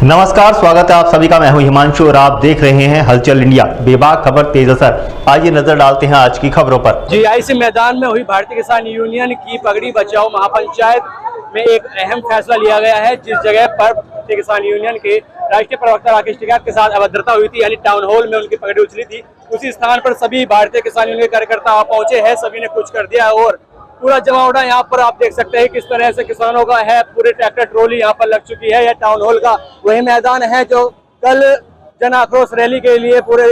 नमस्कार, स्वागत है आप सभी का। मैं हूं हिमांशु और आप देख रहे हैं हलचल इंडिया। बेबाक खबर तेज असर। आइए नजर डालते हैं आज की खबरों पर। जीआईसी मैदान में हुई भारतीय किसान यूनियन की पगड़ी बचाओ महापंचायत में एक अहम फैसला लिया गया है। जिस जगह पर भारतीय किसान यूनियन के राष्ट्रीय प्रवक्ता राकेश टिकैत के साथ अभद्रता हुई थी, यानी टाउन हॉल में उनकी पगड़ी उछली थी, उसी स्थान पर सभी भारतीय किसान यूनियन के कार्यकर्ता पहुंचे हैं। सभी ने कुछ कर दिया और पूरा जमावड़ा यहाँ पर आप देख सकते हैं किस तरह से किसानों का है। पूरे ट्रैक्टर ट्रॉली यहाँ पर लग चुकी है। यह टाउन हॉल का वही मैदान है जो कल जन आक्रोश रैली के लिए पूरे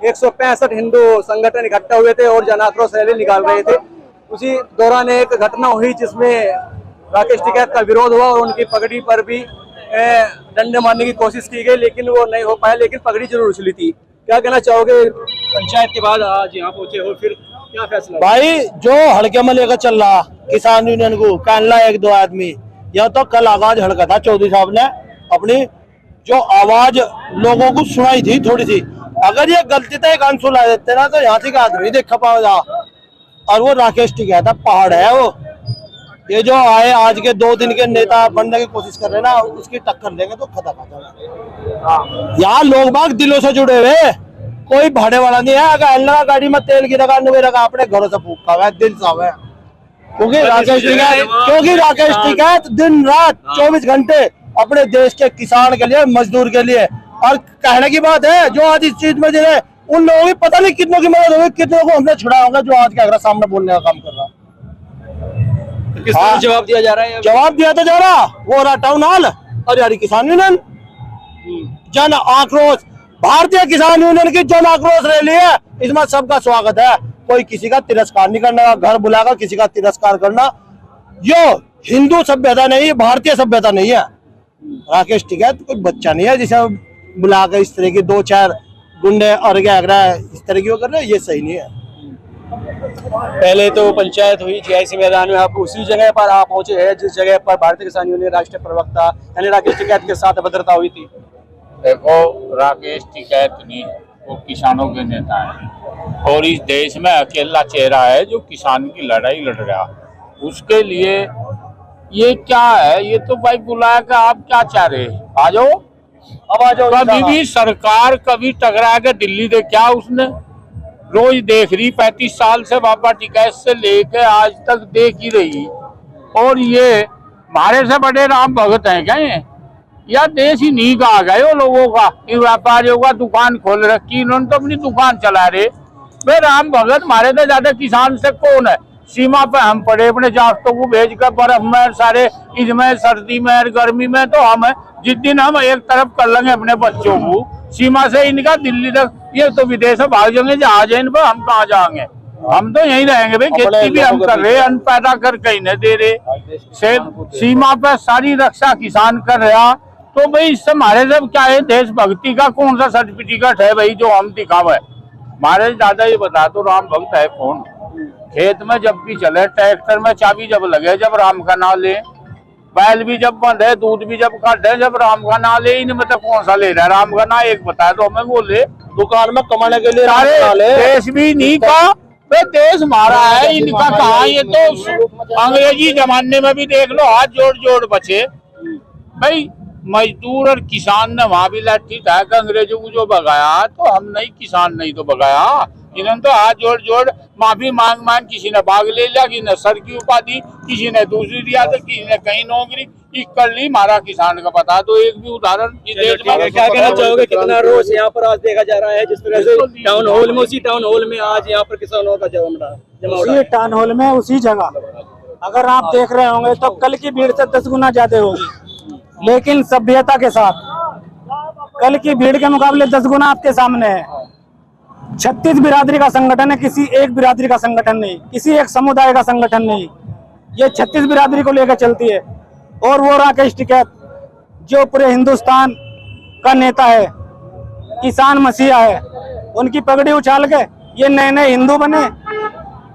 165 हिंदू संगठन इकट्ठा हुए थे और जन आक्रोश रैली निकाल रहे थे। उसी दौरान एक घटना हुई जिसमें राकेश टिकैत का विरोध हुआ और उनकी पगड़ी पर भी डंडे मारने की कोशिश की गई, लेकिन वो नहीं हो पाया। लेकिन पगड़ी जरूर उछली थी। क्या कहना चाहोगे? पंचायत के बाद आज यहाँ पहुंचे हो, फिर क्या फैसला? भाई जो हड़के में लेकर चल रहा किसान यूनियन को कानला एक दो आदमी, यह तो कल आवाज हड़का था। चौधरी साहब ने अपनी जो आवाज लोगों को सुनाई थी थोड़ी सी, अगर ये गलती से एक अंश ला देते ना तो यहाँ से आदमी देखा पाएगा। और वो राकेश टिकैत है, पहाड़ है वो। ये जो आए आज के 2 दिन के नेता बनने की कोशिश कर रहे हैं ना, उसकी टक्कर देंगे तो खत्म। यहाँ लोग बाग दिलों से जुड़े हुए, कोई भाड़े वाला नहीं है। अगर अल्लाह गाड़ी में तेल गिरेगा नुवेगा अपने घरों से फूकता हुआ दिल साहब है। क्योंकि राकेश टिकैत दिन रात 24 घंटे अपने देश के किसान के लिए, मजदूर के लिए। और कहने की बात है, जो आज इस चीज में जिन्हें उन लोगों की पता नहीं कितनों की मदद होगी, कितनों को हमने छुड़ाया होगा, जो आज के अगर सामने बोलने का काम कर रहा। किस तरह जवाब दिया जा रहा है? जवाब दिया तो जा रहा वो रहा टाउन हॉल और यारी किसान यूनियन जन आक्रोश। भारतीय किसान यूनियन की जन आक्रोश रैली है, इसमें सबका स्वागत है। कोई किसी का तिरस्कार नहीं करना, घर बुलाकर किसी का तिरस्कार करना यो हिंदू सभ्यता नहीं, भारतीय सभ्यता नहीं है। राकेश टिकैत कोई बच्चा नहीं है जिसे बुलाकर इस तरह की 2-4 गुंडे और इस तरह की वो कर रहे, ये सही नहीं है। पहले तो पंचायत हुई जीआईसी मैदान में, आप उसी जगह पर आप पहुंचे हैं जिस जगह पर भारतीय किसान यूनियन राष्ट्रीय प्रवक्ता यानी राकेश टिकैत के साथ अभद्रता हुई थी। देखो, राकेश टिकैत नहीं, वो किसानों के नेता है और इस देश में अकेला चेहरा है जो किसान की लड़ाई लड़ रहा। उसके लिए ये क्या है? ये तो भाई बुलाया कि आप क्या चाह रहे हैं, आ जाओ, अब आ जाओ। कभी भी सरकार कभी टकरा के दिल्ली दे क्या उसने रोज देख रही, 35 साल से बाबा टिकैत से लेके आज तक देख ही रही। और ये हमारे से बड़े राम भगत हैं क्या? ये या देश ही नहीं कहा गए वो लोगों का। इन व्यापारियों का दुकान खोल रखी, इन्होंने तो अपनी दुकान चला रहे। वे राम भगत हमारे तो ज्यादा किसान से कौन है? सीमा पे हम पड़े अपने जाफ्तों को भेज कर बर्फ में, सारे इसमें सर्दी में गर्मी में, तो हम जिस दिन हम एक तरफ कर लेंगे अपने बच्चों को सीमा से इनका दिल्ली तक, ये तो विदेश में भाग जाएंगे जहाज इन पर, हम कहाँ जाएंगे? हम तो यहीं रहेंगे भाई। खेती भी हम कर रहे, अन्न पैदा कर कहीं नहीं दे रहे। सीमा पर सारी रक्षा किसान कर रहा, तो भाई इससे हमारे सब क्या है? देशभक्ति का कौन सा सर्टिफिकेट है भाई जो हम दिखावे? हमारे दादा ये बता तो राम भक्त है कौन? खेत में जब भी चले, ट्रैक्टर में चाबी जब लगे जब राम का नाम ले, बैल भी जब बंद है, दूध भी जब काटे जब राम का नाम ले। इनमें तो कौन सा ले रहा है राम का नाम? एक बताया तो हमें बोले। दुकान में कमाने के लिए सारे देश भी नहीं का वे देश हमारा है, इनका कहा? ये तो अंग्रेजी जमाने में भी देख लो, हाथ जोड़ जोड़ बचे भाई। मजदूर और किसान ने वहां भी लाठी उठाकर अंग्रेजों को जो भगाया, तो हम नहीं, किसान नहीं तो भगाया। इन्होंने तो हाथ जोड़ जोड़ माफी मांग मांग, किसी ने बाग ले लिया, किसी ने सर की उपाधि, किसी ने दूसरी दिया, तो किसी ने कहीं नौकरी कर ली। हमारा किसान का पता तो एक भी उदाहरण क्या कहना चाहोगे? कितना रोष यहाँ पर आज देखा जा रहा है जिस तरह से टाउन हॉल में, उसी टाउन हॉल में आज यहाँ पर किसानों का जमा टाउन हॉल में उसी जगह अगर आप देख रहे होंगे तो कल की भीड़ से 10 गुना ज्यादा होगी, लेकिन सभ्यता के साथ कल की भीड़ के मुकाबले 10 गुना आपके सामने है। 36 बिरादरी का संगठन है, किसी एक बिरादरी का संगठन नहीं, किसी एक समुदाय का संगठन नहीं। ये 36 बिरादरी को लेकर चलती है। और वो राकेश टिकैत जो पूरे हिंदुस्तान का नेता है, किसान मसीहा है, उनकी पगड़ी उछाल के ये नए नए हिंदू बने।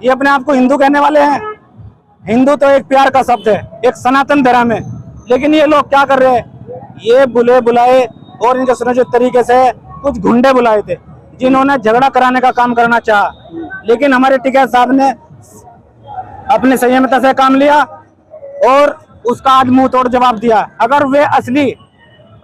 ये अपने आप को हिंदू कहने वाले हैं। हिंदू तो एक प्यार का शब्द है, एक सनातन धर्म है। लेकिन ये लोग क्या कर रहे हैं? ये बुले बुलाए और इनके सुनियोजित तरीके से कुछ गुंडे बुलाए थे जिन्होंने झगड़ा कराने का काम करना चाहा। लेकिन हमारे टिकैत साहब ने अपने संयमता से काम लिया और उसका आज मुंह तोड़ जवाब दिया। अगर वे असली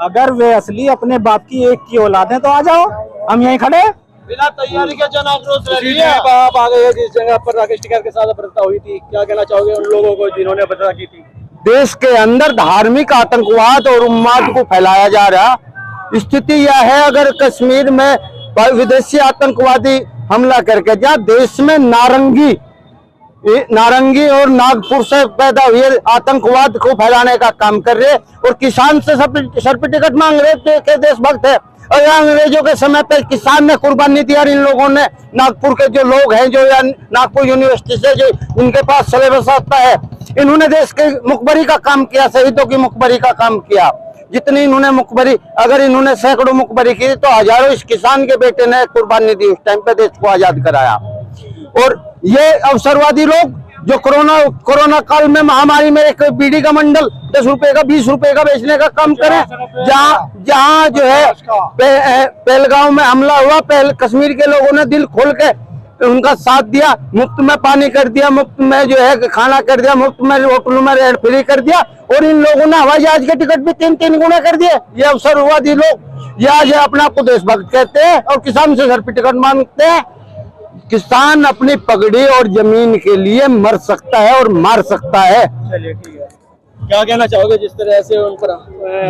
अगर वे असली अपने बाप की एक की औलाद है तो आ जाओ, हम यहीं खड़े। बिना तैयारी के जन आक्रोश इसी जगह पर आप आ गए जिस जगह पर राकेश टिकैत के साथ अभद्रता हुई थी, क्या कहना चाहोगे उन लोगों को जिन्होंने अभद्रता की थी? देश के अंदर धार्मिक आतंकवाद और उन्माद को फैलाया जा रहा। स्थिति यह है, अगर कश्मीर में विदेशी आतंकवादी हमला करके जहाँ देश में नारंगी और नागपुर से पैदा हुए आतंकवाद को फैलाने का काम कर रहे और किसान से सर्टिफिकेट मांग रहे थे देशभक्त है। और अंग्रेजों के समय पे किसान ने कुर्बानी दी और इन लोगों ने नागपुर के जो लोग हैं, जो नागपुर यूनिवर्सिटी से जो इनके पास सिलेबस आता है, इन्होंने देश के मुखबरी का काम किया, शहीदों की मुखबरी का काम किया। जितनी इन्होंने मुखबरी, अगर इन्होंने सैकड़ों मुखबरी की तो हजारों इस किसान के बेटे ने कुर्बानी दी, उस टाइम पे देश को आजाद कराया। और ये अवसरवादी लोग जो कोरोना काल में महामारी में एक बीड़ी का मंडल 10 रुपए का 20 रुपए का बेचने का काम करें, जहाँ जो है पहलगांव में हमला हुआ, कश्मीर के लोगों ने दिल खोल के उनका साथ दिया, मुफ्त में पानी कर दिया, मुफ्त में जो है खाना कर दिया, मुफ्त में होटलों में रेंट फ्री कर दिया, और इन लोगों ने हवाई जहाज के टिकट भी 3-3 गुना कर दिए। ये अवसरवादी लोग ये आज अपने आप को देशभक्त कहते हैं और किसान से सर्टिफिकेट मांगते हैं। किसान अपनी पगड़ी और जमीन के लिए मर सकता है और मार सकता है। चलिए ठीक है, क्या कहना चाहोगे जिस तरह से उन पर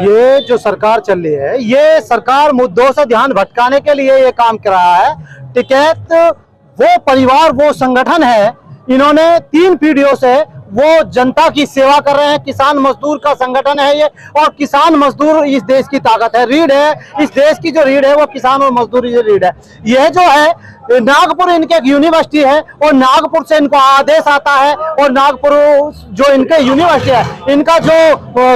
ये जो सरकार चल रही है, ये सरकार मुद्दों से ध्यान भटकाने के लिए ये काम कर रहा है। टिकैत वो परिवार, वो संगठन है, इन्होंने 3 पीढ़ियों से वो जनता की सेवा कर रहे हैं। किसान मजदूर का संगठन है ये, और किसान मजदूर इस देश की ताकत है, रीढ़ है इस देश की। जो रीढ़ है वो किसान और मजदूर की रीढ़ है। यह जो है नागपुर इनके एक यूनिवर्सिटी है और नागपुर से इनको आदेश आता है, और नागपुर जो इनके यूनिवर्सिटी है, इनका जो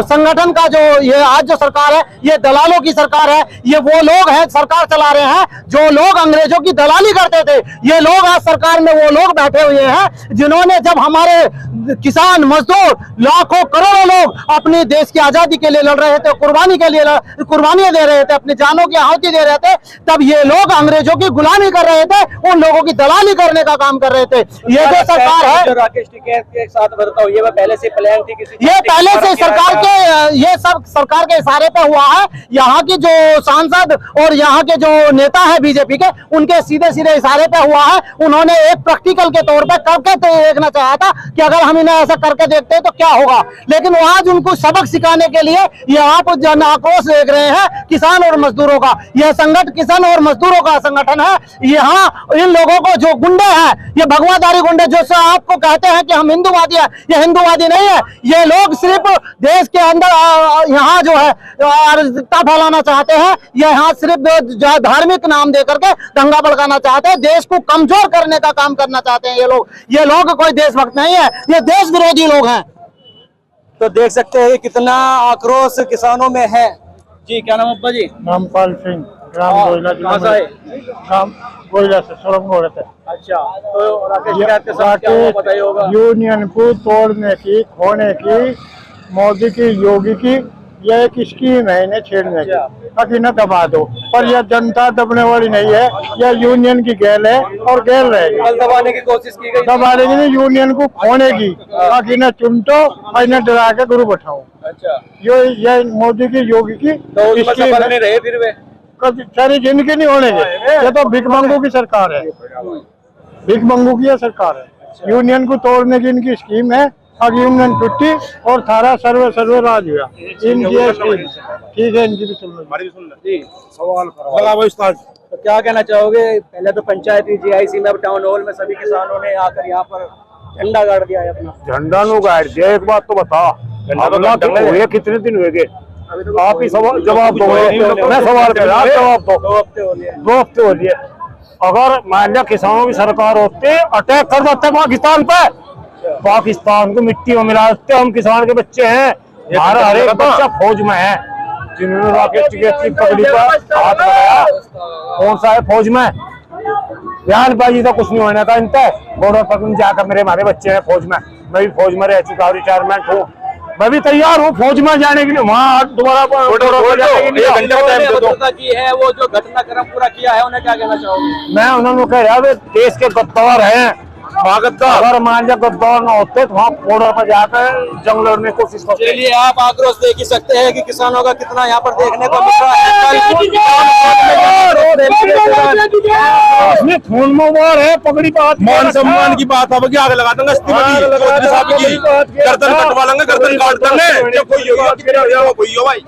संगठन का जो ये आज जो सरकार है, ये दलालों की सरकार है। ये वो लोग हैं सरकार चला रहे हैं जो लोग अंग्रेजों की दलाली करते थे। ये लोग आज सरकार में वो लोग बैठे हुए हैं जिन्होंने, जब हमारे किसान मजदूर लाखों करोड़ों लोग अपने देश की आजादी के लिए लड़ रहे थे, कुर्बानी के लिए कुर्बानियां दे रहे थे, अपनी जानों की आहुति दे रहे थे, तब ये लोग अंग्रेजों की गुलामी कर रहे थे, उन लोगों की दलाली करने का काम कर रहे थे। ये जो सरकार है, जो राकेश टिकैत के साथ अभद्रता हुई है, वो पहले से प्लान थी किसी, ये पहले से सरकार के, ये सब सरकार के इशारे पे हुआ है। यहाँ की जो सांसद और यहाँ के जो नेता है बीजेपी के, उनके सीधे सीधे इशारे पे हुआ है। उन्होंने एक प्रैक्टिकल के तौर पे करके देखना चाहा था कि अगर हम इन्हें ऐसा करके देखते हैं तो क्या होगा, लेकिन वो आज उनको सबक सिखाने के लिए यहाँ पर जन आक्रोश देख रहे हैं किसान और मजदूरों का। यह संगठन किसान और मजदूरों का संगठन है। यहाँ इन लोगों को जो गुंडे हैं, ये भगवादारी गुंडे जो आपको कहते हैं कि हम हिंदूवादी है, ये हिंदूवादी नहीं है। ये लोग सिर्फ देश के अंदर यहाँ जो है अराजकता फैलाना चाहते हैं। ये यहाँ सिर्फ धार्मिक नाम दे करके दंगा भड़काना चाहते हैं, देश को कमजोर करने का काम करना चाहते हैं। ये लोग कोई देशभक्त नहीं है, ये देश विरोधी लोग हैं। तो देख सकते हैं कितना आक्रोश किसानों में है। जी क्या नाम अब्बा जी? रामपाल सिंह, ग्राम गोयला, कहाँ से आए? ग्राम गोयला से सोरंग हो रहे थे। अच्छा, तो राकेश टिकैत के साथ क्या हुआ बताइए होगा? यूनियन को तोड़ने की, खोने की, मोदी की, योगी की यह एक स्कीम है इन्हें छेड़ने की, ताकि न दबा दो। पर यह जनता दबने वाली नहीं है, यह यूनियन की गैल है और गैल रहेगी। कल दबाने की कोशिश की गई, दबाने की नहीं, यूनियन को खोने की, ताकि इन्हें चुनटो और इन्हें डरा के गुरु बैठाओ। अच्छा, ये मोदी की, योगी की तो उसमें सफल नहीं रहे फिर वे? सारी जिंदगी नहीं होने के। ये तो भिख मंगू की सरकार है, भिख मंगू की सरकार है। यूनियन को तोड़ने की इनकी स्कीम है। अब यूनियन टूटी और थारा सर्वे राज हुआ। इनकी ठीक है, इनकी भी सुन लो। सवाल तो क्या कहना चाहोगे? पहले तो पंचायती जीआईसी में, अब टाउन हॉल में सभी किसानों ने आकर यहाँ पर झंडा गाड़ दिया है अपना। झंडा नो गाड़ दिया। एक बात तो बता, कितने दिन हुए? आप ही जवाब दो, मैं सवाल कर रहा, जवाब दो। 2 हफ्ते हो गए। 2 हफ्ते हो गए। अगर मान लिया किसानों की सरकार होती, अटैक कर देते पाकिस्तान पे, पाकिस्तान को मिट्टी में मिला देते। हम किसान के बच्चे हैं, हमारा हर एक बच्चा फौज में है। जिन्होंने राकेश टिकैत की पगड़ी पर हाथ लगाया, कौन सा है फौज में? बयानबाजी तो कुछ नहीं होना था इनसे। बॉर्डर पर जाकर मेरे हमारे बच्चे हैं फौज में, मैं भी फौज में रह चुका हूँ, रिटायरमेंट हूँ, मैं भी तैयार हूँ फौज में जाने के लिए। वहाँ दोबारा की है वो जो घटनाक्रम पूरा किया है, उन्हें क्या कहना चाहोगे? मैं उन्होंने कह रहा देश के गद्दार हैं, अगर मान लो गद्दार न होते तो वहाँ बॉर्डर पर जाकर जंग लड़ने की कोशिश करते। चलिए आप आक्रोश देख ही सकते हैं कि किसानों का कितना यहाँ पर देखने को मिल रहा है। इसमें खून मुबार है, पगड़ी बात मान सम्मान की बात अब आगे लगा देंगे गर्दन कटवा लेंगे, गर्दन काट देंगे जब कोई होगा भाई।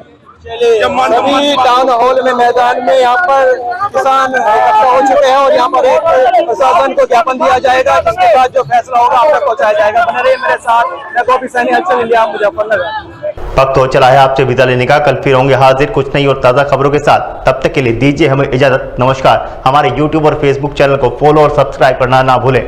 अभी टाउन हॉल में मैदान में यहाँ पर किसान इकट्ठा हो चुके हैं और यहाँ पर एक प्रशासन को ज्ञापन दिया जाएगा, जिसके बाद जो फैसला होगा आप तक पहुँचाया जाएगा। बने रहिए मेरे साथ, मैं गोपी सैनी, हलचल इंडिया, मुजफ्फरनगर। वक्त हो चला है आपसे विदा लेने का। कल फिर होंगे हाजिर कुछ नई और ताज़ा खबरों के साथ। तब तक के लिए दीजिए हमें इजाजत। नमस्कार। हमारे YouTube और Facebook चैनल को फॉलो और सब्सक्राइब करना ना भूलें।